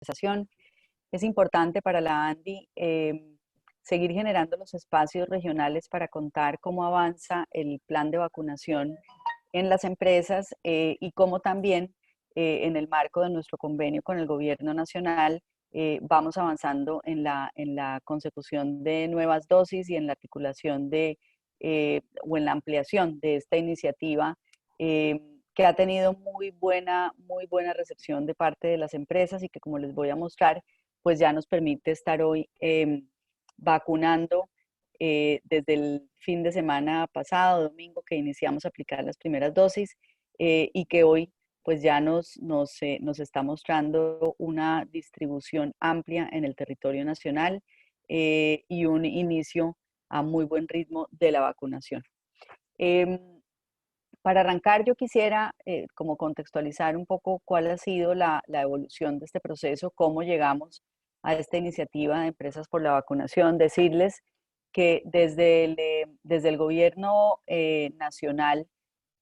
conversación. Es importante para la ANDI seguir generando los espacios regionales para contar cómo avanza el plan de vacunación en las empresas y cómo también en el marco de nuestro convenio con el gobierno nacional vamos avanzando en la consecución de nuevas dosis y en la articulación o en la ampliación de esta iniciativa que ha tenido muy buena recepción de parte de las empresas y que, como les voy a mostrar, pues ya nos permite estar hoy vacunando desde el fin de semana pasado, domingo, que iniciamos a aplicar las primeras dosis y que hoy pues ya nos está mostrando una distribución amplia en el territorio nacional y un inicio a muy buen ritmo de la vacunación. Para arrancar, yo quisiera como contextualizar un poco cuál ha sido la evolución de este proceso, cómo llegamos a esta iniciativa de Empresas por la Vacunación, decirles que desde el gobierno nacional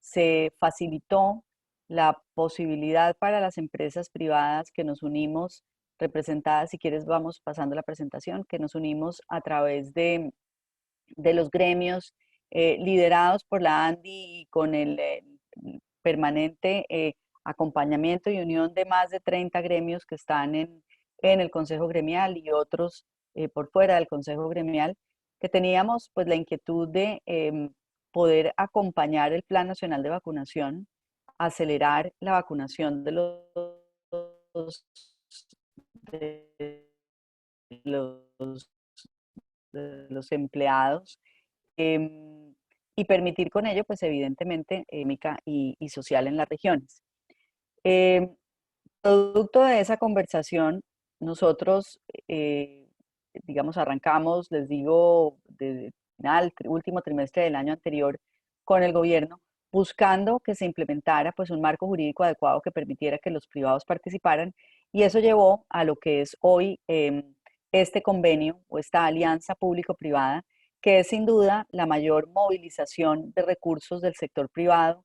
se facilitó la posibilidad para las empresas privadas que nos unimos, representadas, si quieres vamos pasando la presentación, que nos unimos a través de los gremios liderados por la ANDI y con el permanente acompañamiento y unión de más de 30 gremios que están en el Consejo Gremial y otros por fuera del Consejo Gremial, que teníamos pues la inquietud de poder acompañar el Plan Nacional de Vacunación, acelerar la vacunación de los, de los empleados y permitir con ello, pues evidentemente, económica y social en las regiones. Eh, Producto de esa conversación, nosotros, digamos, arrancamos, les digo, desde el final, último trimestre del año anterior con el gobierno, buscando que se implementara pues un marco jurídico adecuado que permitiera que los privados participaran y eso llevó a lo que es hoy este convenio o esta alianza público-privada, que es sin duda la mayor movilización de recursos del sector privado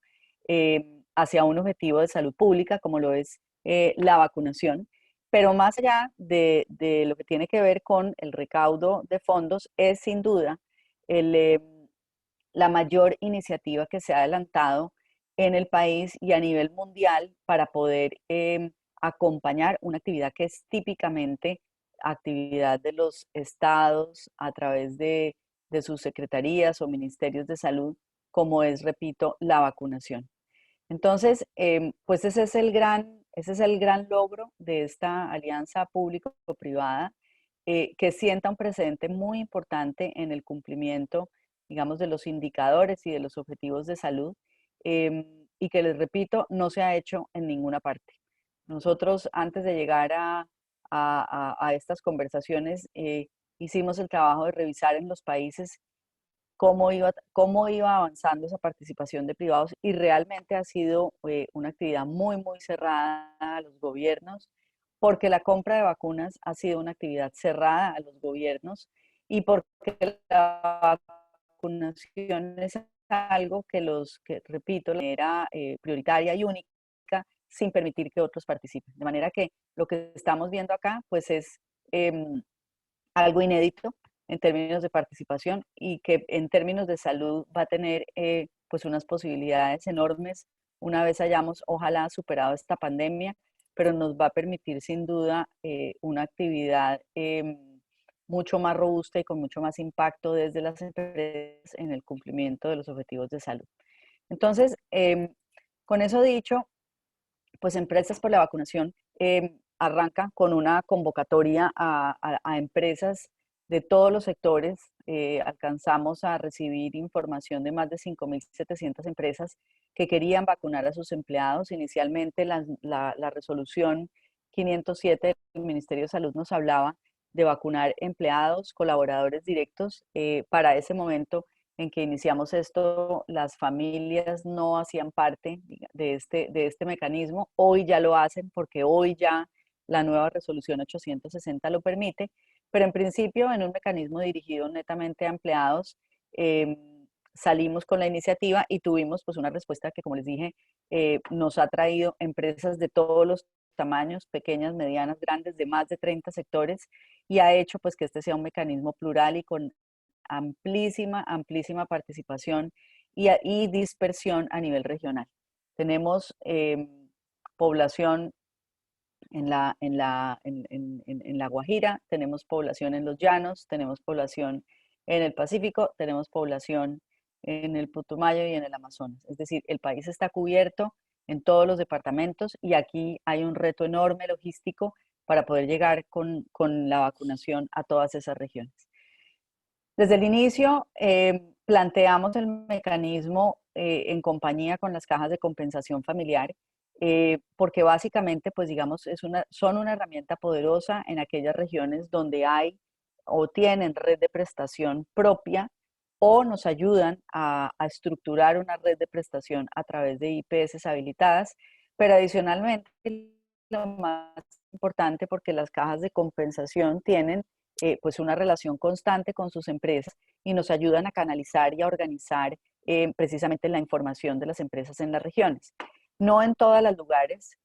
hacia un objetivo de salud pública como lo es la vacunación, pero más allá de lo que tiene que ver con el recaudo de fondos, es sin duda el, la mayor iniciativa que se ha adelantado en el país y a nivel mundial para poder acompañar una actividad que es típicamente actividad de los estados a través de sus secretarías o ministerios de salud, como es, repito, la vacunación. Entonces, pues ese es el gran logro de esta alianza público-privada, que sienta un precedente muy importante en el cumplimiento, digamos, de los indicadores y de los objetivos de salud, y que les repito, no se ha hecho en ninguna parte. Nosotros, antes de llegar a estas conversaciones, hicimos el trabajo de revisar en los países cómo iba avanzando esa participación de privados y realmente ha sido una actividad muy cerrada a los gobiernos, porque la compra de vacunas ha sido una actividad cerrada a los gobiernos y porque la vacunación es algo que repito, era prioritaria y única sin permitir que otros participen. De manera que lo que estamos viendo acá pues es algo inédito en términos de participación y que en términos de salud va a tener pues unas posibilidades enormes una vez hayamos ojalá superado esta pandemia, pero nos va a permitir sin duda una actividad mucho más robusta y con mucho más impacto desde las empresas en el cumplimiento de los objetivos de salud. Entonces, con eso dicho, pues Empresas por la Vacunación arranca con una convocatoria a empresas de todos los sectores. Alcanzamos a recibir información de más de 5.700 empresas que querían vacunar a sus empleados. Inicialmente la resolución 507 del Ministerio de Salud nos hablaba de vacunar empleados, colaboradores directos. Para ese momento en que iniciamos esto, las familias no hacían parte de este mecanismo. Hoy ya lo hacen porque hoy ya la nueva resolución 860 lo permite, pero en principio en un mecanismo dirigido netamente a empleados, eh, salimos con la iniciativa y tuvimos pues una respuesta que, como les dije, nos ha traído empresas de todos los tamaños, pequeñas, medianas, grandes, de más de 30 sectores, y ha hecho pues que este sea un mecanismo plural y con amplísima participación y dispersión a nivel regional. Tenemos población en la Guajira, tenemos población en los Llanos, tenemos población en el Pacífico, tenemos población en el Putumayo y en el Amazonas. Es decir, el país está cubierto en todos los departamentos y aquí hay un reto enorme logístico para poder llegar con la vacunación a todas esas regiones. Desde el inicio planteamos el mecanismo en compañía con las cajas de compensación familiar, porque básicamente, pues digamos, son una herramienta poderosa en aquellas regiones donde hay o tienen red de prestación propia o nos ayudan a estructurar una red de prestación a través de IPS habilitadas, pero adicionalmente lo más importante porque las cajas de compensación tienen pues una relación constante con sus empresas y nos ayudan a canalizar y a organizar precisamente la información de las empresas en las regiones. No en todos los lugares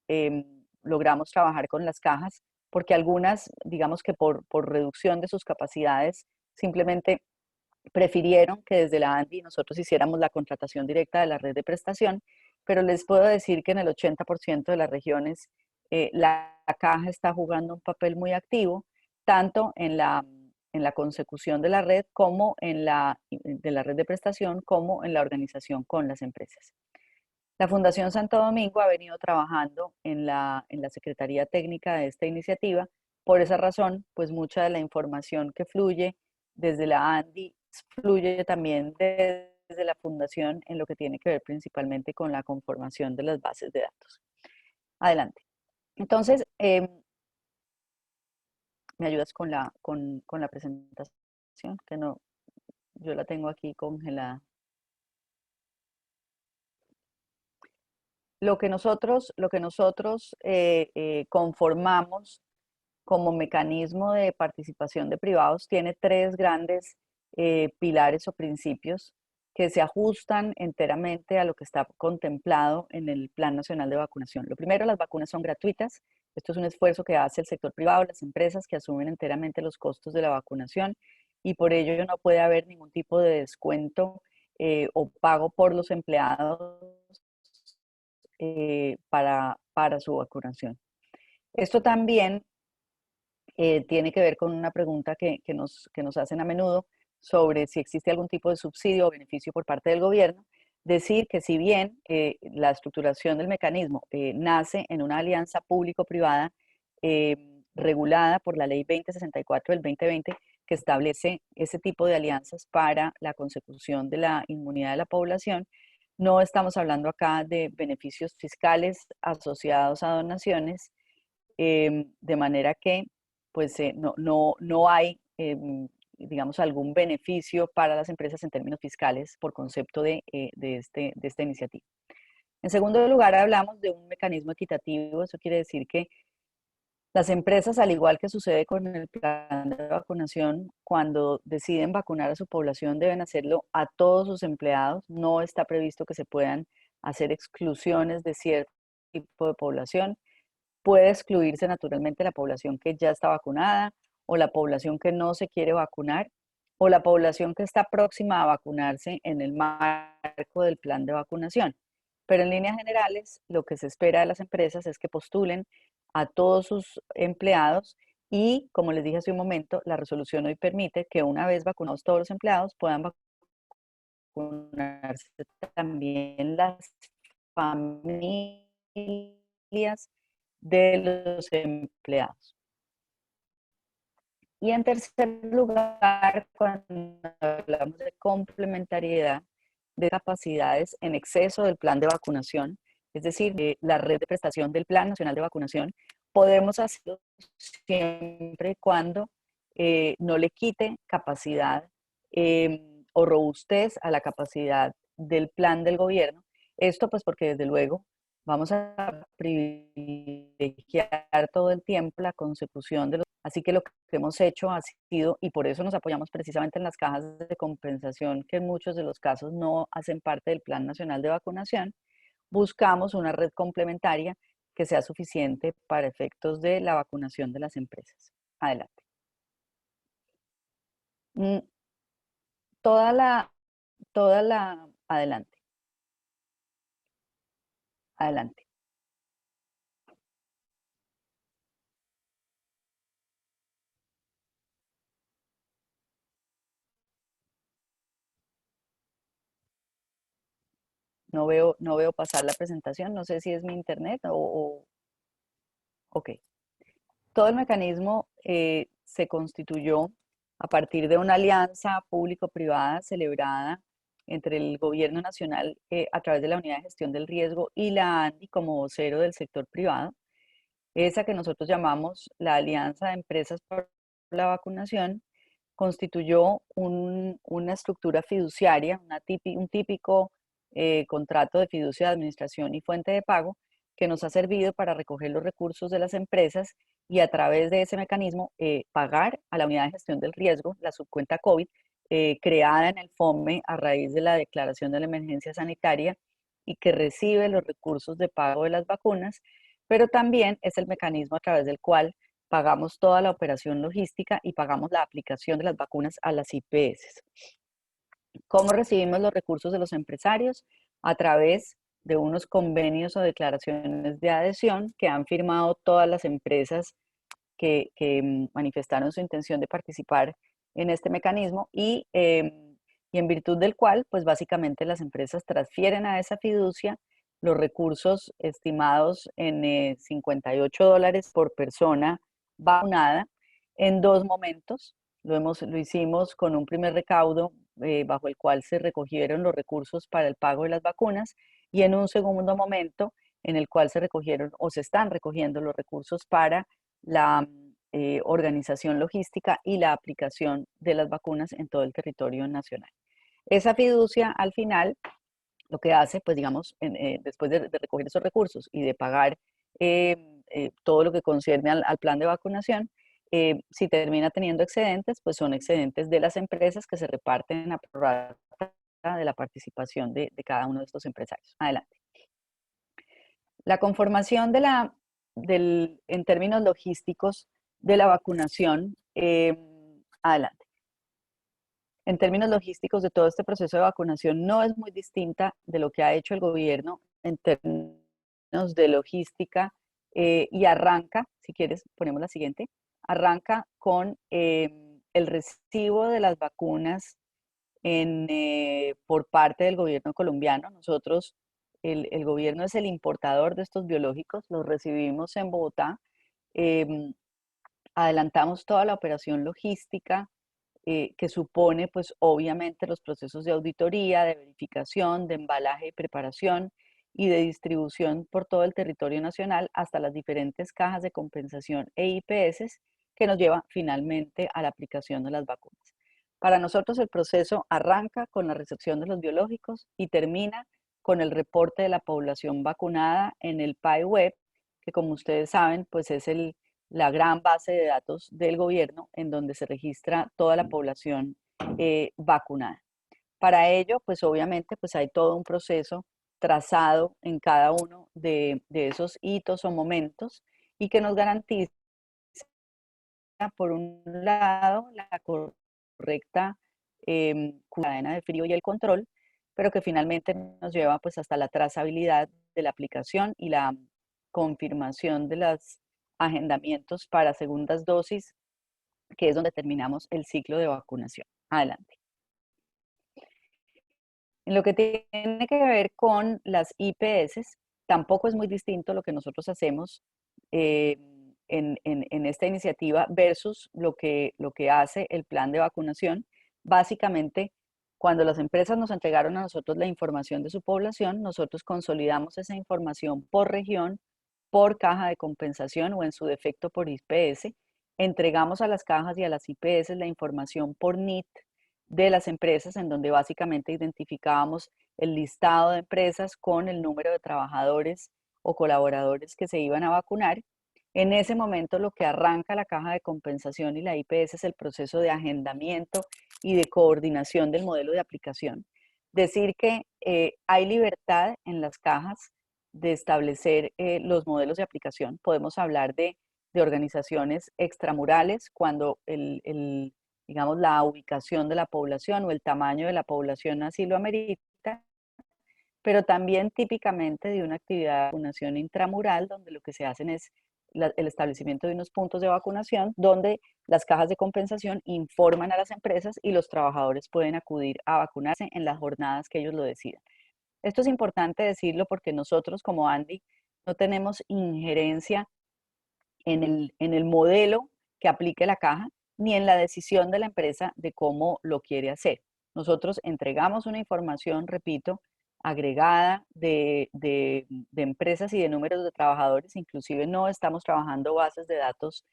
logramos trabajar con las cajas porque algunas, digamos que por reducción de sus capacidades, simplemente prefirieron que desde la ANDI nosotros hiciéramos la contratación directa de la red de prestación, pero les puedo decir que en el 80% de las regiones la caja está jugando un papel muy activo, tanto en la consecución de la red como de la red de prestación, como en la organización con las empresas. La Fundación Santo Domingo ha venido trabajando en la Secretaría Técnica de esta iniciativa. Por esa razón, pues mucha de la información que fluye desde la ANDI fluye también desde la Fundación en lo que tiene que ver principalmente con la conformación de las bases de datos. Adelante. Entonces, ¿me ayudas con la presentación? Que no, yo la tengo aquí congelada. Lo que nosotros conformamos como mecanismo de participación de privados tiene tres grandes pilares o principios que se ajustan enteramente a lo que está contemplado en el Plan Nacional de Vacunación. Lo primero, las vacunas son gratuitas. Esto es un esfuerzo que hace el sector privado, las empresas que asumen enteramente los costos de la vacunación y por ello no puede haber ningún tipo de descuento o pago por los empleados para su vacunación. Esto también tiene que ver con una pregunta que nos hacen a menudo sobre si existe algún tipo de subsidio o beneficio por parte del gobierno. Decir que si bien la estructuración del mecanismo nace en una alianza público-privada regulada por la Ley 2064 del 2020, que establece ese tipo de alianzas para la consecución de la inmunidad de la población, no estamos hablando acá de beneficios fiscales asociados a donaciones, de manera que pues no hay, digamos, algún beneficio para las empresas en términos fiscales por concepto de esta iniciativa. En segundo lugar, hablamos de un mecanismo equitativo. Eso quiere decir que las empresas, al igual que sucede con el plan de vacunación, cuando deciden vacunar a su población, deben hacerlo a todos sus empleados. No está previsto que se puedan hacer exclusiones de cierto tipo de población. Puede excluirse naturalmente la población que ya está vacunada o la población que no se quiere vacunar o la población que está próxima a vacunarse en el marco del plan de vacunación. Pero en líneas generales, lo que se espera de las empresas es que postulen a todos sus empleados y, como les dije hace un momento, la resolución hoy permite que una vez vacunados todos los empleados puedan vacunarse también las familias de los empleados. Y en tercer lugar, cuando hablamos de complementariedad de capacidades en exceso del plan de vacunación, es decir, de la red de prestación del Plan Nacional de Vacunación, podemos hacerlo siempre cuando no le quite capacidad o robustez a la capacidad del plan del gobierno. Esto pues porque desde luego vamos a privilegiar todo el tiempo la consecución de los... Así que lo que hemos hecho ha sido, y por eso nos apoyamos precisamente en las cajas de compensación, que en muchos de los casos no hacen parte del Plan Nacional de Vacunación, buscamos una red complementaria que sea suficiente para efectos de la vacunación de las empresas. Adelante. Mm, adelante, adelante. No veo pasar la presentación, no sé si es mi internet ok. Todo el mecanismo se constituyó a partir de una alianza público-privada celebrada entre el gobierno nacional a través de la Unidad de Gestión del Riesgo y la ANDI como vocero del sector privado, esa que nosotros llamamos la Alianza de Empresas por la Vacunación, constituyó una estructura fiduciaria, un típico contrato de fiducia de administración y fuente de pago que nos ha servido para recoger los recursos de las empresas y a través de ese mecanismo pagar a la unidad de gestión del riesgo, la subcuenta COVID, creada en el FOME a raíz de la declaración de la emergencia sanitaria y que recibe los recursos de pago de las vacunas, pero también es el mecanismo a través del cual pagamos toda la operación logística y pagamos la aplicación de las vacunas a las IPS. ¿Cómo recibimos los recursos de los empresarios? A través de unos convenios o declaraciones de adhesión que han firmado todas las empresas que manifestaron su intención de participar en este mecanismo y en virtud del cual, pues básicamente las empresas transfieren a esa fiducia los recursos estimados en $58 por persona vacunada en dos momentos. Lo hicimos con un primer recaudo bajo el cual se recogieron los recursos para el pago de las vacunas y en un segundo momento en el cual se recogieron o se están recogiendo los recursos para la organización logística y la aplicación de las vacunas en todo el territorio nacional. Esa fiducia al final lo que hace, pues digamos, después de recoger esos recursos y de pagar todo lo que concierne al plan de vacunación, si termina teniendo excedentes, pues son excedentes de las empresas que se reparten a prorrata de la participación de cada uno de estos empresarios. Adelante. La conformación en términos logísticos de la vacunación, adelante. En términos logísticos de todo este proceso de vacunación no es muy distinta de lo que ha hecho el gobierno en términos de logística y arranca, si quieres, ponemos la siguiente, arranca con el recibo de las vacunas por parte del gobierno colombiano. Nosotros, el gobierno es el importador de estos biológicos, los recibimos en Bogotá, adelantamos toda la operación logística que supone pues obviamente los procesos de auditoría, de verificación, de embalaje y preparación y de distribución por todo el territorio nacional hasta las diferentes cajas de compensación e IPS que nos lleva finalmente a la aplicación de las vacunas. Para nosotros el proceso arranca con la recepción de los biológicos y termina con el reporte de la población vacunada en el PAI web, que como ustedes saben, pues es la gran base de datos del gobierno en donde se registra toda la población vacunada. Para ello, pues obviamente, pues hay todo un proceso trazado en cada uno de esos hitos o momentos y que nos garantiza, por un lado, la correcta cadena de frío y el control, pero que finalmente nos lleva pues hasta la trazabilidad de la aplicación y la confirmación de los agendamientos para segundas dosis, que es donde terminamos el ciclo de vacunación. Adelante. En lo que tiene que ver con las IPS, tampoco es muy distinto lo que nosotros hacemos en esta iniciativa versus lo que hace el plan de vacunación. Básicamente, cuando las empresas nos entregaron a nosotros la información de su población, nosotros consolidamos esa información por región, por caja de compensación o en su defecto por IPS. Entregamos a las cajas y a las IPS la información por NIT de las empresas, en donde básicamente identificábamos el listado de empresas con el número de trabajadores o colaboradores que se iban a vacunar. En ese momento lo que arranca la caja de compensación y la IPS es el proceso de agendamiento y de coordinación del modelo de aplicación. Decir que hay libertad en las cajas de establecer los modelos de aplicación. Podemos hablar de organizaciones extramurales cuando digamos, la ubicación de la población o el tamaño de la población así lo amerita, pero también típicamente de una actividad de vacunación intramural, donde lo que se hacen es el establecimiento de unos puntos de vacunación, donde las cajas de compensación informan a las empresas y los trabajadores pueden acudir a vacunarse en las jornadas que ellos lo decidan. Esto es importante decirlo porque nosotros como Andy no tenemos injerencia en el modelo que aplique la caja, ni en la decisión de la empresa de cómo lo quiere hacer. Nosotros entregamos una información, repito, agregada de empresas y de números de trabajadores, inclusive no estamos trabajando bases de datos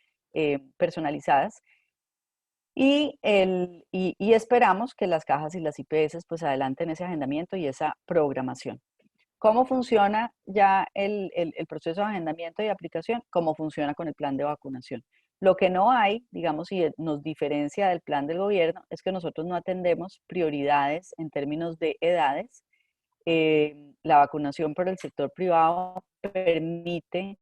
personalizadas, y esperamos que las cajas y las IPS pues adelanten ese agendamiento y esa programación. ¿Cómo funciona ya el proceso de agendamiento y aplicación? ¿Cómo funciona con el plan de vacunación? Lo que no hay, digamos, y nos diferencia del plan del gobierno, es que nosotros no atendemos prioridades en términos de edades. La vacunación por el sector privado permite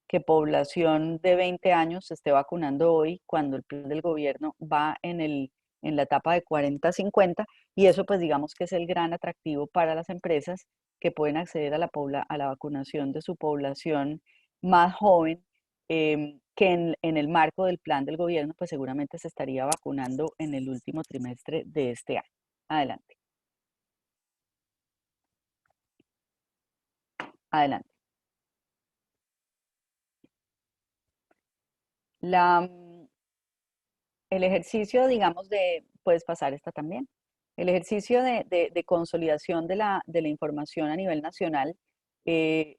que población de 20 años se esté vacunando hoy cuando el plan del gobierno va en la etapa de 40-50, y eso pues digamos que es el gran atractivo para las empresas que pueden acceder a la vacunación de su población más joven, que en el marco del plan del gobierno pues seguramente se estaría vacunando en el último trimestre de este año. Adelante. Adelante. La, el ejercicio, digamos, puedes pasar esta también, el ejercicio de consolidación de la información a nivel nacional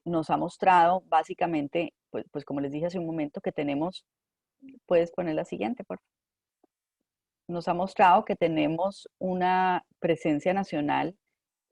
nos ha mostrado básicamente, pues como les dije hace un momento, que tenemos, puedes poner la siguiente, por favor. Nos ha mostrado que tenemos una presencia nacional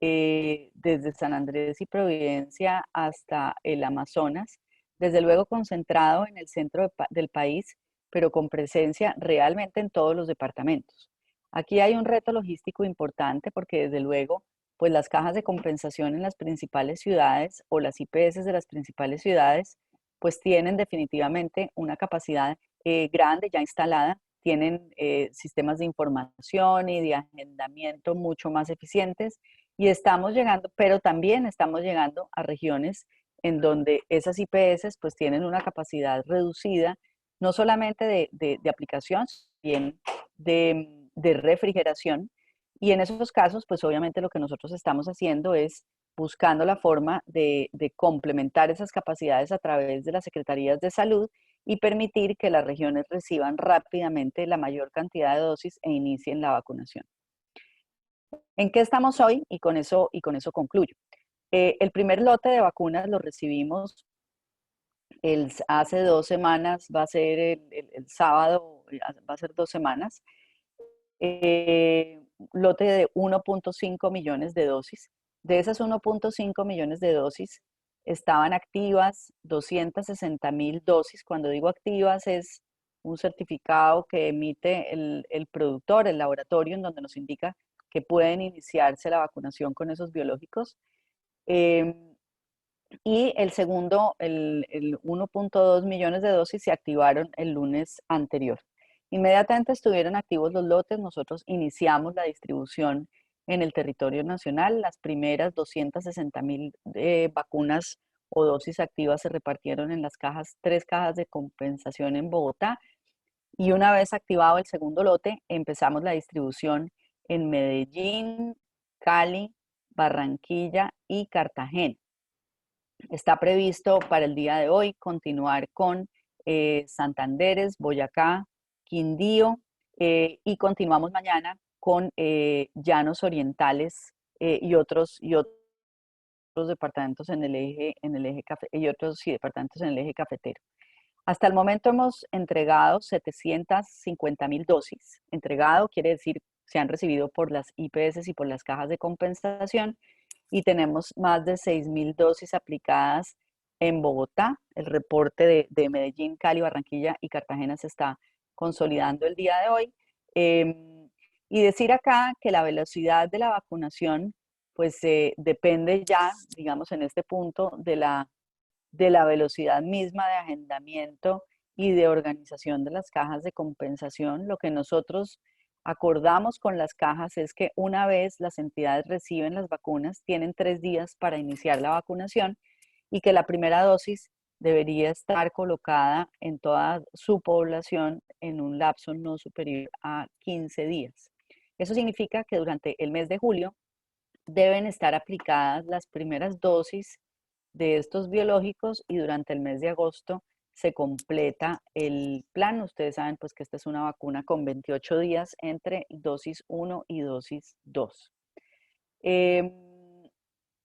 desde San Andrés y Providencia hasta el Amazonas, desde luego concentrado en el centro del país, pero con presencia realmente en todos los departamentos. Aquí hay un reto logístico importante porque desde luego, pues las cajas de compensación en las principales ciudades o las IPS de las principales ciudades, pues tienen definitivamente una capacidad grande ya instalada, tienen sistemas de información y de agendamiento mucho más eficientes, y estamos llegando, pero también estamos llegando a regiones en donde esas IPS pues tienen una capacidad reducida, no solamente de aplicación, sino de refrigeración. Y en esos casos, pues obviamente lo que nosotros estamos haciendo es buscando la forma de complementar esas capacidades a través de las secretarías de salud y permitir que las regiones reciban rápidamente la mayor cantidad de dosis e inicien la vacunación. ¿En qué estamos hoy? Y con eso concluyo. El primer lote de vacunas lo recibimos hace 2 semanas, va a ser el sábado, va a ser 2 semanas. Lote de 1.5 millones de dosis. De esas 1.5 millones de dosis estaban activas 260.000 dosis. Cuando digo activas es un certificado que emite el productor, el laboratorio, en donde nos indica que pueden iniciarse la vacunación con esos biológicos. Y el segundo, el 1.2 millones de dosis se activaron el lunes anterior. Inmediatamente estuvieron activos los lotes, nosotros iniciamos la distribución en el territorio nacional. Las primeras 260.000 vacunas o dosis activas se repartieron en las cajas, 3 cajas de compensación en Bogotá. Y una vez activado el segundo lote, empezamos la distribución en Medellín, Cali, Barranquilla y Cartagena. Está previsto para el día de hoy continuar con Santanderes, Boyacá, Quindío, y continuamos mañana con Llanos Orientales y otros departamentos en el eje y otros departamentos en el eje cafetero. Hasta el momento hemos entregado 750.000 dosis. Entregado quiere decir se han recibido por las IPS y por las cajas de compensación, y tenemos más de 6.000 dosis aplicadas en Bogotá. El reporte de Medellín, Cali, Barranquilla y Cartagena se está consolidando el día de hoy. Y decir acá que la velocidad de la vacunación pues depende ya, digamos, en este punto de la velocidad misma de agendamiento y de organización de las cajas de compensación. Lo que nosotros acordamos con las cajas es que una vez las entidades reciben las vacunas, tienen 3 días para iniciar la vacunación y que la primera dosis debería estar colocada en toda su población en un lapso no superior a 15 días. Eso significa que durante el mes de julio deben estar aplicadas las primeras dosis de estos biológicos y durante el mes de agosto se completa el plan. Ustedes saben pues que esta es una vacuna con 28 días entre dosis 1 y dosis 2.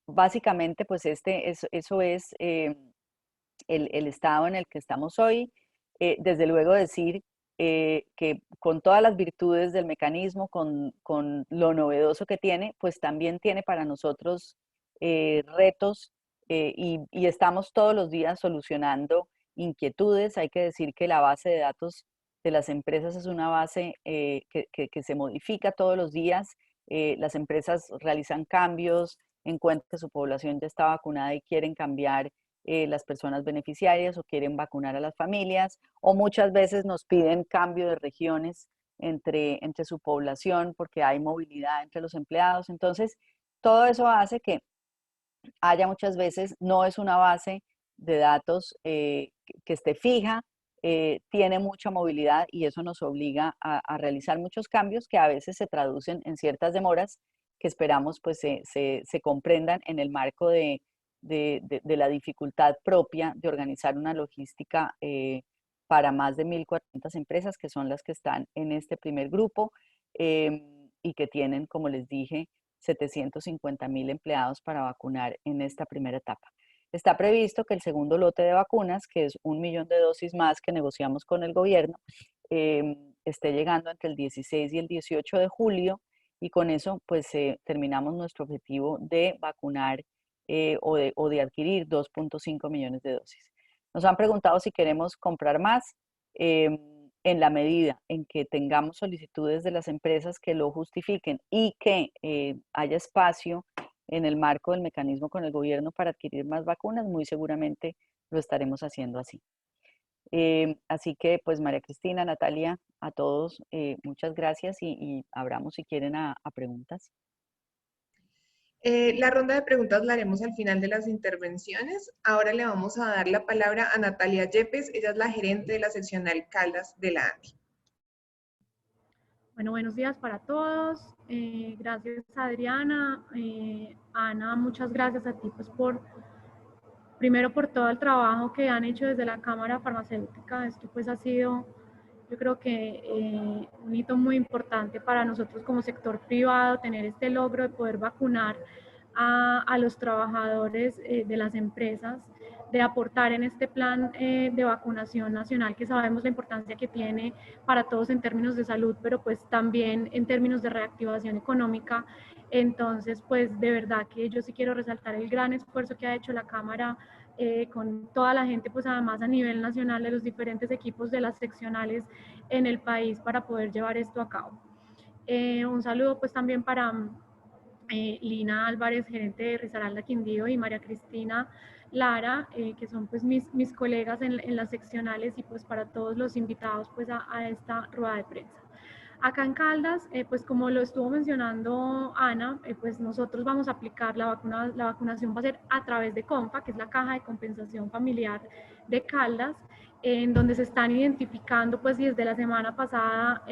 Básicamente pues eso es el estado en el que estamos hoy. Desde luego decir que con todas las virtudes del mecanismo, con lo novedoso que tiene, pues también tiene para nosotros retos y estamos todos los días solucionando inquietudes. Hay que decir que la base de datos de las empresas es una base que se modifica todos los días. Las empresas realizan cambios, encuentran que su población ya está vacunada y quieren cambiar las personas beneficiarias o quieren vacunar a las familias, o muchas veces nos piden cambio de regiones entre su población porque hay movilidad entre los empleados. Entonces, todo eso hace que haya muchas veces, no es una base de datos que esté fija, tiene mucha movilidad y eso nos obliga a realizar muchos cambios que a veces se traducen en ciertas demoras que esperamos pues se comprendan en el marco de la dificultad propia de organizar una logística para más de 1.400 empresas que son las que están en este primer grupo y que tienen, como les dije, 750.000 empleados para vacunar en esta primera etapa. Está previsto que el segundo lote de vacunas, que es 1 millón de dosis más que negociamos con el gobierno, esté llegando entre el 16 y el 18 de julio y con eso pues terminamos nuestro objetivo de vacunar o de adquirir 2.5 millones de dosis. Nos han preguntado si queremos comprar más. En la medida en que tengamos solicitudes de las empresas que lo justifiquen y que haya espacio en el marco del mecanismo con el gobierno para adquirir más vacunas, muy seguramente lo estaremos haciendo así. Así que, pues, María Cristina, Natalia, a todos, muchas gracias y abramos si quieren a preguntas. La ronda de preguntas la haremos al final de las intervenciones. Ahora le vamos a dar la palabra a Natalia Yepes. Ella es la gerente de la seccional Caldas de la ANDI. Bueno, buenos días para todos. Gracias, Adriana. Ana, muchas gracias a ti pues primero por todo el trabajo que han hecho desde la Cámara Farmacéutica. Esto pues ha sido, yo creo que un hito muy importante para nosotros como sector privado, tener este logro de poder vacunar a los trabajadores de las empresas, de aportar en este plan de vacunación nacional, que sabemos la importancia que tiene para todos en términos de salud, pero pues también en términos de reactivación económica. Entonces, pues de verdad que yo sí quiero resaltar el gran esfuerzo que ha hecho la Cámara con toda la gente, pues además a nivel nacional de los diferentes equipos de las seccionales en el país para poder llevar esto a cabo. Un saludo pues también para Lina Álvarez, gerente de Risaralda Quindío, y María Cristina Lara, que son pues mis colegas en las seccionales, y pues para todos los invitados pues a esta rueda de prensa. Acá en Caldas, pues como lo estuvo mencionando Ana, pues nosotros vamos a aplicar la vacunación va a ser a través de CONFA, que es la Caja de Compensación Familiar de Caldas, en donde se están identificando pues desde la semana pasada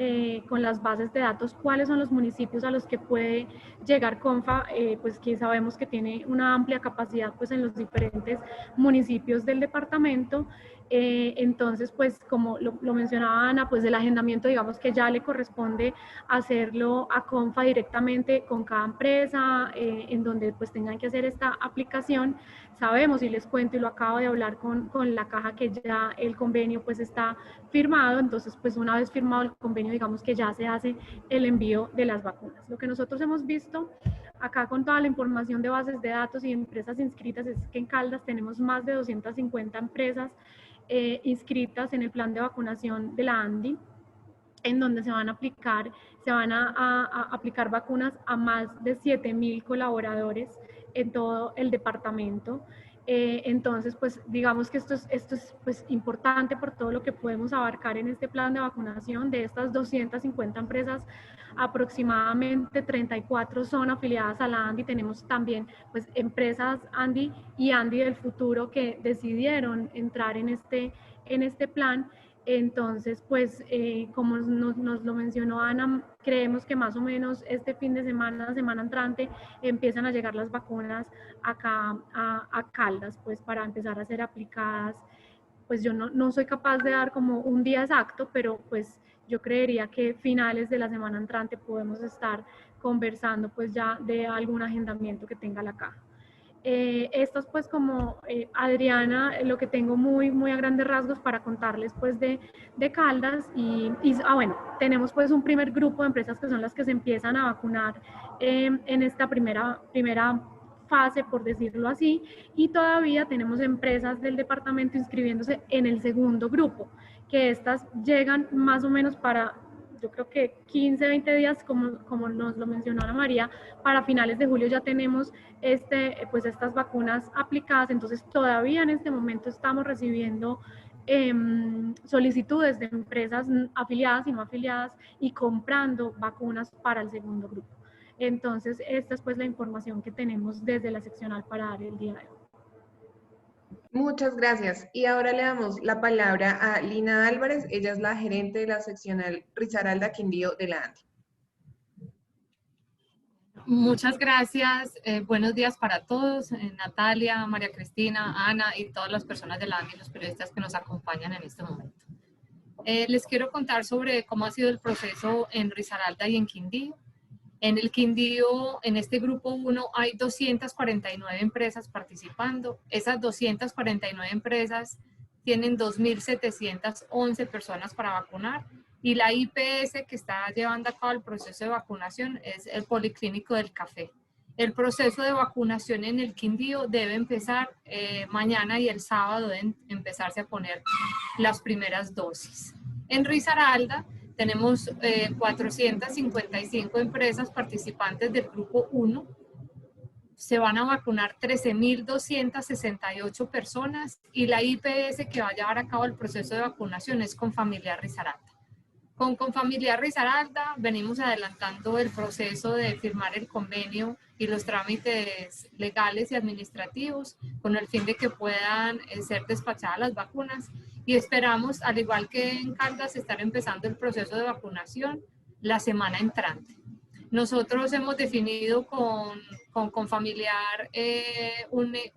con las bases de datos cuáles son los municipios a los que puede llegar CONFA, pues que sabemos que tiene una amplia capacidad pues en los diferentes municipios del departamento. Entonces, pues como lo mencionaba Ana, pues el agendamiento digamos que ya le corresponde hacerlo a CONFA directamente con cada empresa en donde pues tengan que hacer esta aplicación. Sabemos, y les cuento, y lo acabo de hablar con la caja, que ya el convenio pues está firmado. Entonces pues una vez firmado el convenio digamos que ya se hace el envío de las vacunas. Lo que nosotros hemos visto acá con toda la información de bases de datos y empresas inscritas es que en Caldas tenemos más de 250 empresas inscritas en el plan de vacunación de la ANDI. en donde se van a aplicar vacunas a más de 7.000 colaboradores en todo el departamento. Entonces, pues digamos que esto es pues, importante por todo lo que podemos abarcar en este plan de vacunación. De estas 250 empresas, aproximadamente 34 son afiliadas a la ANDI. Tenemos también pues, empresas ANDI y ANDI del futuro que decidieron entrar en este plan. Entonces, pues, como nos lo mencionó Ana, creemos que más o menos este fin de semana, semana entrante, empiezan a llegar las vacunas acá a Caldas, pues, para empezar a ser aplicadas. Pues yo no soy capaz de dar como un día exacto, pero pues yo creería que finales de la semana entrante podemos estar conversando pues ya de algún agendamiento que tenga la caja. Esto es pues como Adriana, lo que tengo muy a grandes rasgos para contarles pues de Caldas bueno, tenemos pues un primer grupo de empresas que son las que se empiezan a vacunar en esta primera fase, por decirlo así, y todavía tenemos empresas del departamento inscribiéndose en el segundo grupo, que estas llegan más o menos para, yo creo que 15, 20 días, como nos lo mencionó Ana María, para finales de julio ya tenemos pues estas vacunas aplicadas. Entonces todavía en este momento estamos recibiendo solicitudes de empresas afiliadas y no afiliadas y comprando vacunas para el segundo grupo. Entonces esta es pues la información que tenemos desde la seccional para dar el día de hoy. Muchas gracias. Y ahora le damos la palabra a Lina Álvarez. Ella es la gerente de la seccional Risaralda Quindío de la ANDI. Muchas gracias. Buenos días para todos. Natalia, María Cristina, Ana y todas las personas de la ANDI y los periodistas que nos acompañan en este momento. Les quiero contar sobre cómo ha sido el proceso en Risaralda y en Quindío. En el Quindío, en este grupo 1, hay 249 empresas participando. Esas 249 empresas tienen 2.711 personas para vacunar. Y la IPS que está llevando a cabo el proceso de vacunación es el Policlínico del Café. El proceso de vacunación en el Quindío debe empezar mañana y el sábado deben empezarse a poner las primeras dosis. En Risaralda tenemos 455 empresas participantes del grupo 1. Se van a vacunar 13.268 personas y la IPS que va a llevar a cabo el proceso de vacunación es Confamiliar Risaralda. Con Confamiliar Risaralda venimos adelantando el proceso de firmar el convenio y los trámites legales y administrativos con el fin de que puedan ser despachadas las vacunas y esperamos, al igual que en Caldas, estar empezando el proceso de vacunación la semana entrante. Nosotros hemos definido con Confamiliar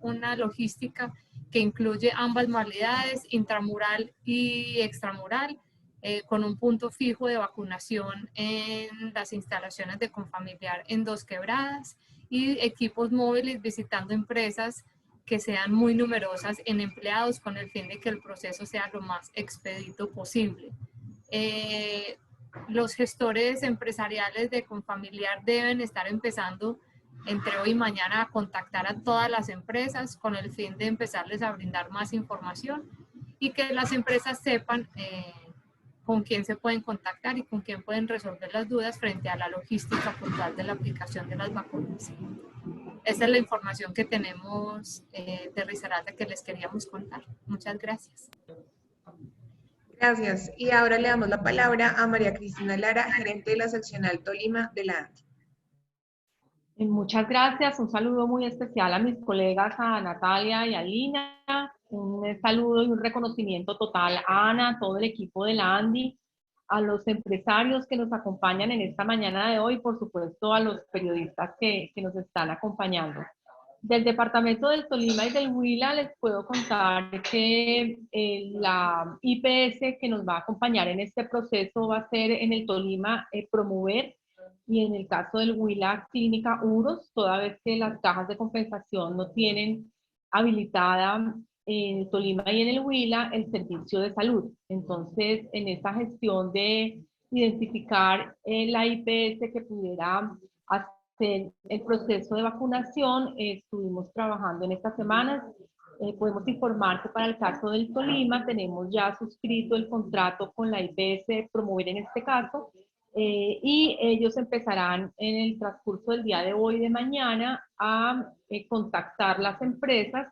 una logística que incluye ambas modalidades, intramural y extramural, con un punto fijo de vacunación en las instalaciones de Confamiliar en Dos Quebradas y equipos móviles visitando empresas que sean muy numerosas en empleados con el fin de que el proceso sea lo más expedito posible. Los gestores empresariales de Confamiliar deben estar empezando entre hoy y mañana a contactar a todas las empresas con el fin de empezarles a brindar más información y que las empresas sepan con quién se pueden contactar y con quién pueden resolver las dudas frente a la logística puntual de la aplicación de las vacunas. Esa es la información que tenemos de Risaralda que les queríamos contar. Muchas gracias. Gracias. Y ahora le damos la palabra a María Cristina Lara, gerente de la seccional Tolima de la ANDI. Muchas gracias. Un saludo muy especial a mis colegas, a Natalia y a Lina. Un saludo y un reconocimiento total a Ana, a todo el equipo de la ANDI, a los empresarios que nos acompañan en esta mañana de hoy, por supuesto a los periodistas que nos están acompañando. Del departamento del Tolima y del Huila les puedo contar que la IPS que nos va a acompañar en este proceso va a ser en el Tolima Promover y en el caso del Huila Clínica UROS, toda vez que las cajas de compensación no tienen habilitada en el Tolima y en el Huila el servicio de salud. Entonces, en esta gestión de identificar la IPS que pudiera hacer el proceso de vacunación, estuvimos trabajando en estas semanas Podemos informar que para el caso del Tolima tenemos ya suscrito el contrato con la IPS Promover en este caso, y ellos empezarán en el transcurso del día de hoy y de mañana a contactar las empresas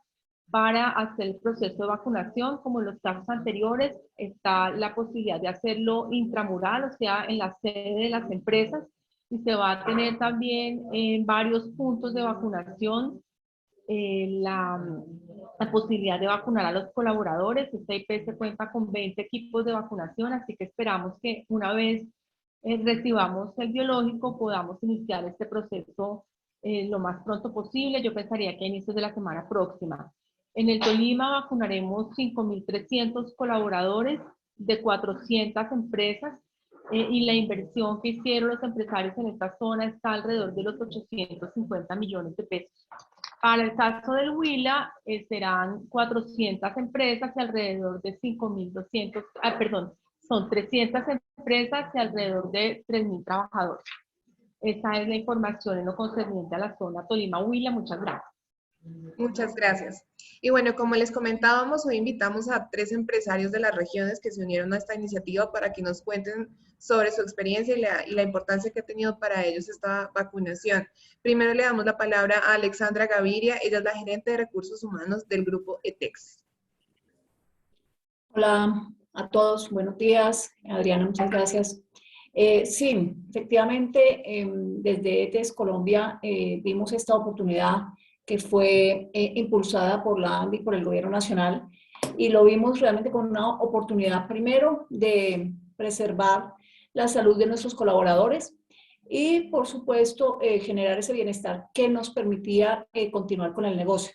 para hacer el proceso de vacunación. Como en los casos anteriores, está la posibilidad de hacerlo intramural, o sea, en la sede de las empresas, y se va a tener también en varios puntos de vacunación la posibilidad de vacunar a los colaboradores. Esta IPS cuenta con 20 equipos de vacunación, así que esperamos que una vez recibamos el biológico podamos iniciar este proceso lo más pronto posible. Yo pensaría que a inicios de la semana próxima. En el Tolima vacunaremos 5.300 colaboradores de 400 empresas, y la inversión que hicieron los empresarios en esta zona está alrededor de los 850 millones de pesos. Para el caso del Huila, serán 400 empresas y alrededor de 5.200, son 300 empresas y alrededor de 3.000 trabajadores. Esa es la información en lo concerniente a la zona Tolima-Huila. Muchas gracias. Muchas gracias. Y bueno, como les comentábamos, hoy invitamos a 3 empresarios de las regiones que se unieron a esta iniciativa para que nos cuenten sobre su experiencia y la importancia que ha tenido para ellos esta vacunación. Primero le damos la palabra a Alexandra Gaviria, ella es la gerente de recursos humanos del grupo ETEX. Hola a todos, buenos días. Adriana, muchas gracias. Sí, efectivamente, desde ETEX Colombia vimos esta oportunidad que fue impulsada por la ANDI, por el Gobierno Nacional, y lo vimos realmente con una oportunidad, primero, de preservar la salud de nuestros colaboradores y, por supuesto, generar ese bienestar que nos permitía continuar con el negocio.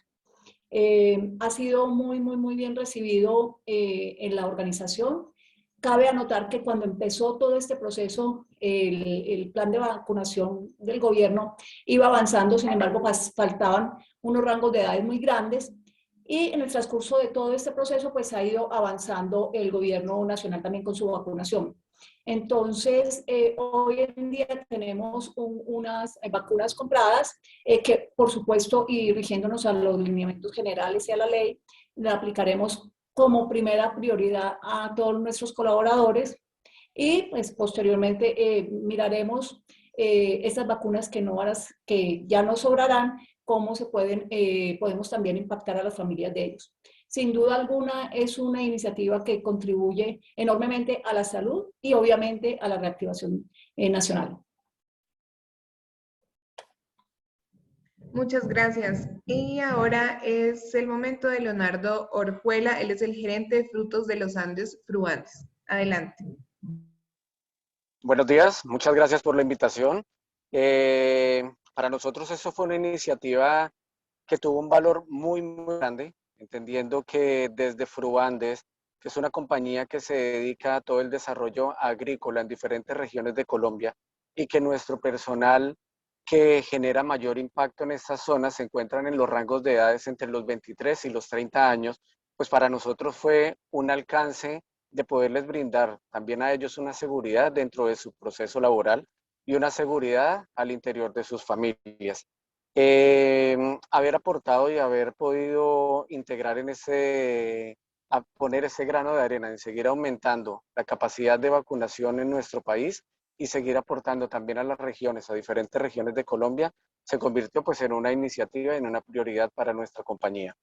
Ha sido muy bien recibido en la organización. Cabe anotar que cuando empezó todo este proceso, el plan de vacunación del gobierno iba avanzando, sin embargo, faltaban unos rangos de edades muy grandes, y en el transcurso de todo este proceso, pues ha ido avanzando el gobierno nacional también con su vacunación. Entonces, hoy en día tenemos unas vacunas compradas que, por supuesto, y rigiéndonos a los lineamientos generales y a la ley, la aplicaremos como primera prioridad a todos nuestros colaboradores, y pues posteriormente miraremos estas vacunas que ya no sobrarán, cómo podemos también impactar a las familias de ellos. Sin duda alguna es una iniciativa que contribuye enormemente a la salud y obviamente a la reactivación nacional. Muchas gracias. Y ahora es el momento de Leonardo Orjuela, él es el gerente de Frutos de los Andes, Fruandes. Adelante. Buenos días, muchas gracias por la invitación. Para nosotros eso fue una iniciativa que tuvo un valor muy grande, entendiendo que desde Fruandes, que es una compañía que se dedica a todo el desarrollo agrícola en diferentes regiones de Colombia, y que nuestro personal que genera mayor impacto en estas zonas se encuentran en los rangos de edades entre los 23 y los 30 años, pues para nosotros fue un alcance de poderles brindar también a ellos una seguridad dentro de su proceso laboral y una seguridad al interior de sus familias. Haber aportado y haber podido integrar a poner ese grano de arena en seguir aumentando la capacidad de vacunación en nuestro país y seguir aportando también a las regiones, a diferentes regiones de Colombia, se convirtió pues en una iniciativa y en una prioridad para nuestra compañía.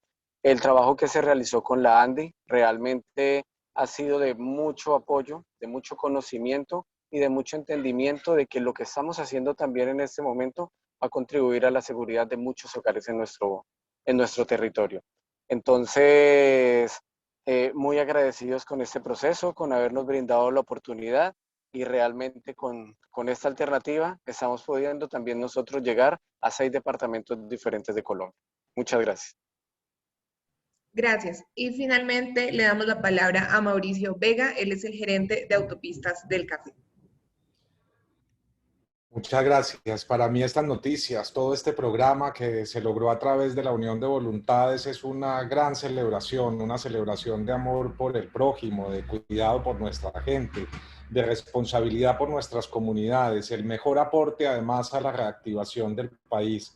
El trabajo que se realizó con la ANDI realmente ha sido de mucho apoyo, de mucho conocimiento y de mucho entendimiento de que lo que estamos haciendo también en este momento va a contribuir a la seguridad de muchos hogares en nuestro territorio. Entonces, muy agradecidos con este proceso, con habernos brindado la oportunidad, y realmente con esta alternativa estamos pudiendo también nosotros llegar a 6 departamentos diferentes de Colombia. Muchas gracias. Gracias. Y finalmente le damos la palabra a Mauricio Vega, él es el gerente de Autopistas del Café. Muchas gracias. Para mí estas noticias, todo este programa que se logró a través de la Unión de Voluntades es una gran celebración, una celebración de amor por el prójimo, de cuidado por nuestra gente, de responsabilidad por nuestras comunidades, el mejor aporte además a la reactivación del país.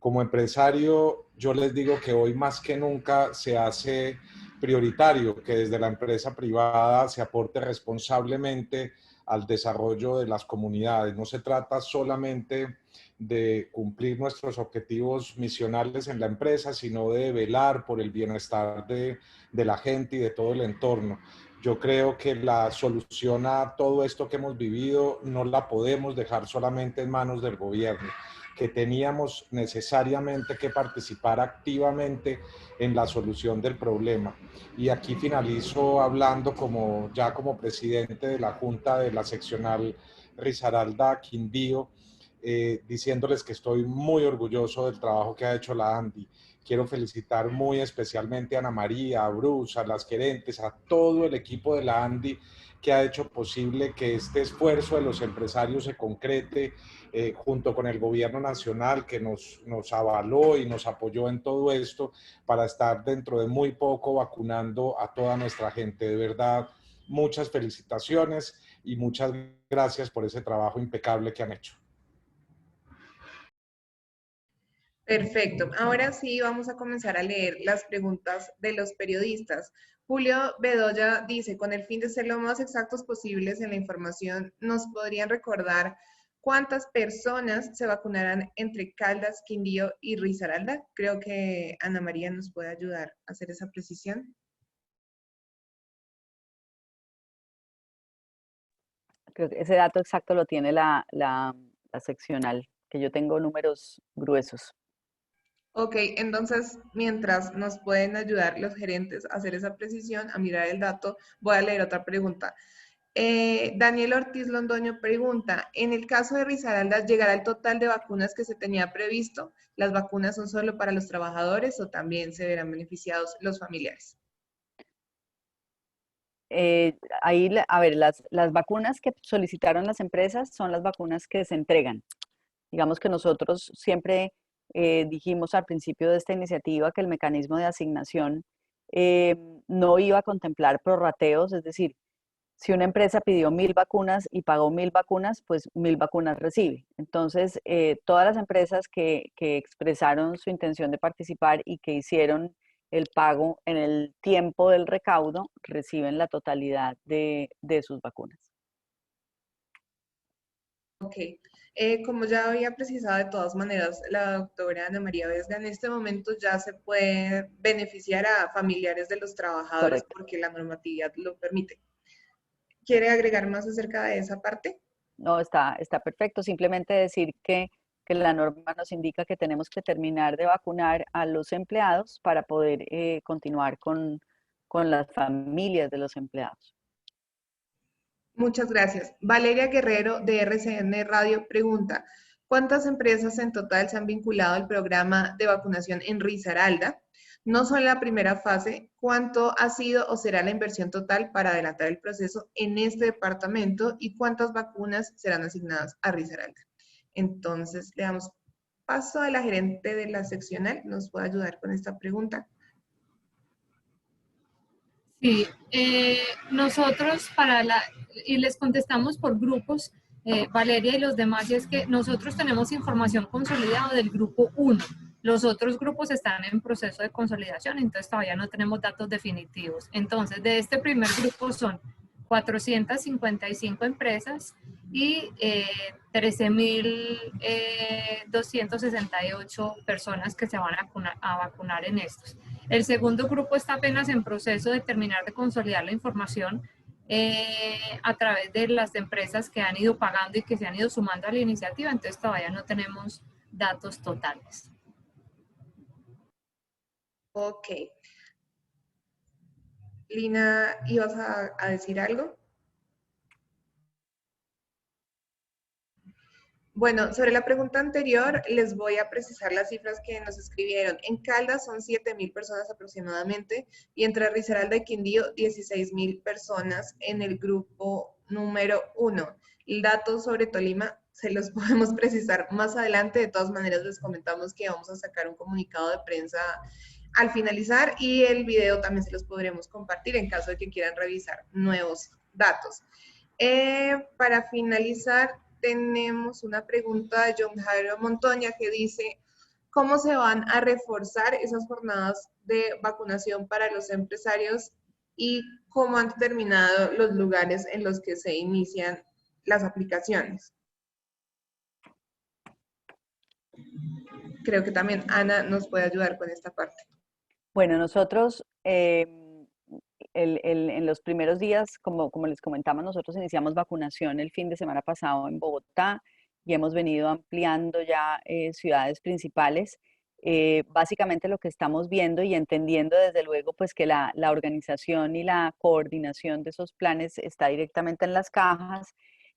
Como empresario, yo les digo que hoy más que nunca se hace prioritario que desde la empresa privada se aporte responsablemente al desarrollo de las comunidades. No se trata solamente de cumplir nuestros objetivos misionales en la empresa, sino de velar por el bienestar de la gente y de todo el entorno. Yo creo que la solución a todo esto que hemos vivido no la podemos dejar solamente en manos del gobierno, que teníamos necesariamente que participar activamente en la solución del problema. Y aquí finalizo hablando como presidente de la Junta de la Seccional Risaralda Quindío, diciéndoles que estoy muy orgulloso del trabajo que ha hecho la ANDI. Quiero felicitar muy especialmente a Ana María, a Bruce, a las gerentes, a todo el equipo de la ANDI que ha hecho posible que este esfuerzo de los empresarios se concrete, junto con el gobierno nacional que nos avaló y nos apoyó en todo esto para estar dentro de muy poco vacunando a toda nuestra gente. De verdad, muchas felicitaciones y muchas gracias por ese trabajo impecable que han hecho. Perfecto. Ahora sí vamos a comenzar a leer las preguntas de los periodistas. Julio Bedoya dice, con el fin de ser lo más exactos posibles en la información, ¿nos podrían recordar cuántas personas se vacunarán entre Caldas, Quindío y Risaralda? Creo que Ana María nos puede ayudar a hacer esa precisión. Creo que ese dato exacto lo tiene la seccional, que yo tengo números gruesos. Ok, entonces, mientras nos pueden ayudar los gerentes a hacer esa precisión, a mirar el dato, voy a leer otra pregunta. Daniel Ortiz Londoño pregunta, en el caso de Risaralda, ¿llegará el total de vacunas que se tenía previsto? ¿Las vacunas son solo para los trabajadores o también se verán beneficiados los familiares? Ahí, a ver, las vacunas que solicitaron las empresas son las vacunas que se entregan. Digamos que nosotros siempre dijimos al principio de esta iniciativa que el mecanismo de asignación no iba a contemplar prorrateos, es decir, si una empresa pidió 1000 vacunas y pagó 1000 vacunas, pues 1000 vacunas recibe. Entonces, todas las empresas que expresaron su intención de participar y que hicieron el pago en el tiempo del recaudo, reciben la totalidad de sus vacunas. Ok. Como ya había precisado de todas maneras la doctora Ana María Vesga, en este momento ya se puede beneficiar a familiares de los trabajadores. Correcto. Porque la normatividad lo permite. ¿Quiere agregar más acerca de esa parte? No, está perfecto. Simplemente decir que la norma nos indica que tenemos que terminar de vacunar a los empleados para poder continuar con las familias de los empleados. Muchas gracias. Valeria Guerrero de RCN Radio pregunta, ¿cuántas empresas en total se han vinculado al programa de vacunación en Risaralda? No solo en la primera fase, ¿cuánto ha sido o será la inversión total para adelantar el proceso en este departamento y cuántas vacunas serán asignadas a Risaralda? Entonces, le damos paso a la gerente de la seccional, ¿nos puede ayudar con esta pregunta? Sí, nosotros y les contestamos por grupos, Valeria y los demás, y es que nosotros tenemos información consolidada del grupo 1. Los otros grupos están en proceso de consolidación, entonces todavía no tenemos datos definitivos. Entonces, de este primer grupo son 455 empresas y 13.268 personas que se van a vacunar en estos. El segundo grupo está apenas en proceso de terminar de consolidar la información a través de las empresas que han ido pagando y que se han ido sumando a la iniciativa, entonces todavía no tenemos datos totales. Ok. Lina, ¿ibas a decir algo? Bueno, sobre la pregunta anterior, les voy a precisar las cifras que nos escribieron. En Caldas son 7.000 personas aproximadamente y entre Risaralda y Quindío 16.000 personas en el grupo número 1. El dato sobre Tolima se los podemos precisar más adelante. De todas maneras, les comentamos que vamos a sacar un comunicado de prensa al finalizar y el video también se los podremos compartir en caso de que quieran revisar nuevos datos. Para finalizar, tenemos una pregunta de John Jairo Montoña que dice, cómo se van a reforzar esas jornadas de vacunación para los empresarios y cómo han determinado los lugares en los que se inician las aplicaciones. Creo que también Ana nos puede ayudar con esta parte. Bueno, nosotros en los primeros días, como les comentamos, nosotros iniciamos vacunación el fin de semana pasado en Bogotá y hemos venido ampliando ya ciudades principales. Básicamente lo que estamos viendo y entendiendo desde luego pues que la organización y la coordinación de esos planes está directamente en las cajas.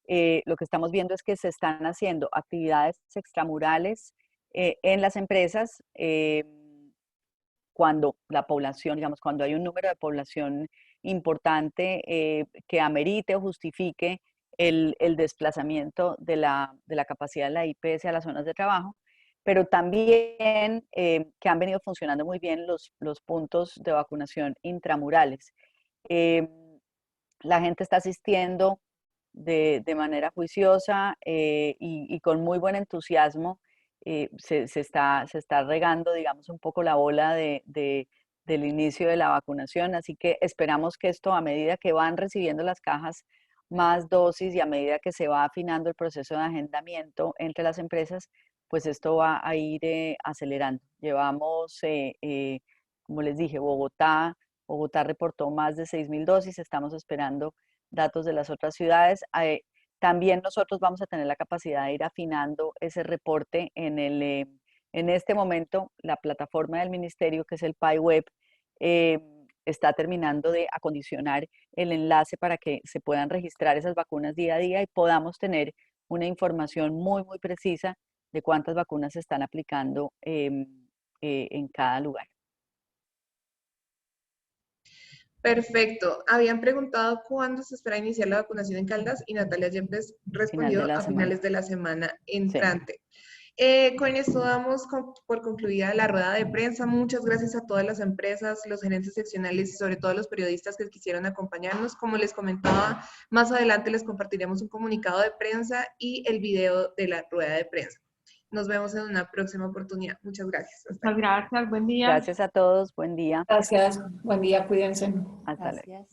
Lo que estamos viendo es que se están haciendo actividades extramurales en las empresas cuando la población, digamos, cuando hay un número de población importante que amerite o justifique el desplazamiento de la capacidad de la IPS a las zonas de trabajo, pero también que han venido funcionando muy bien los puntos de vacunación intramurales. La gente está asistiendo de manera juiciosa y con muy buen entusiasmo. Se está regando, digamos, un poco la bola del inicio de la vacunación, así que esperamos que esto, a medida que van recibiendo las cajas más dosis y a medida que se va afinando el proceso de agendamiento entre las empresas, pues esto va a ir acelerando. Llevamos, como les dije, Bogotá reportó más de 6.000 dosis, estamos esperando datos de las otras ciudades. También nosotros vamos a tener la capacidad de ir afinando ese reporte en este momento. La plataforma del ministerio, que es el PAI-Web, está terminando de acondicionar el enlace para que se puedan registrar esas vacunas día a día y podamos tener una información muy, muy precisa de cuántas vacunas se están aplicando en cada lugar. Perfecto. Habían preguntado cuándo se espera iniciar la vacunación en Caldas y Natalia Yepes respondió a finales de la semana entrante. Sí. Con esto damos por concluida la rueda de prensa. Muchas gracias a todas las empresas, los gerentes seccionales y sobre todo a los periodistas que quisieron acompañarnos. Como les comentaba, más adelante les compartiremos un comunicado de prensa y el video de la rueda de prensa. Nos vemos en una próxima oportunidad. Muchas gracias. Muchas gracias. Buen día. Gracias a todos. Buen día. Gracias. Buen día. Cuídense. Hasta luego.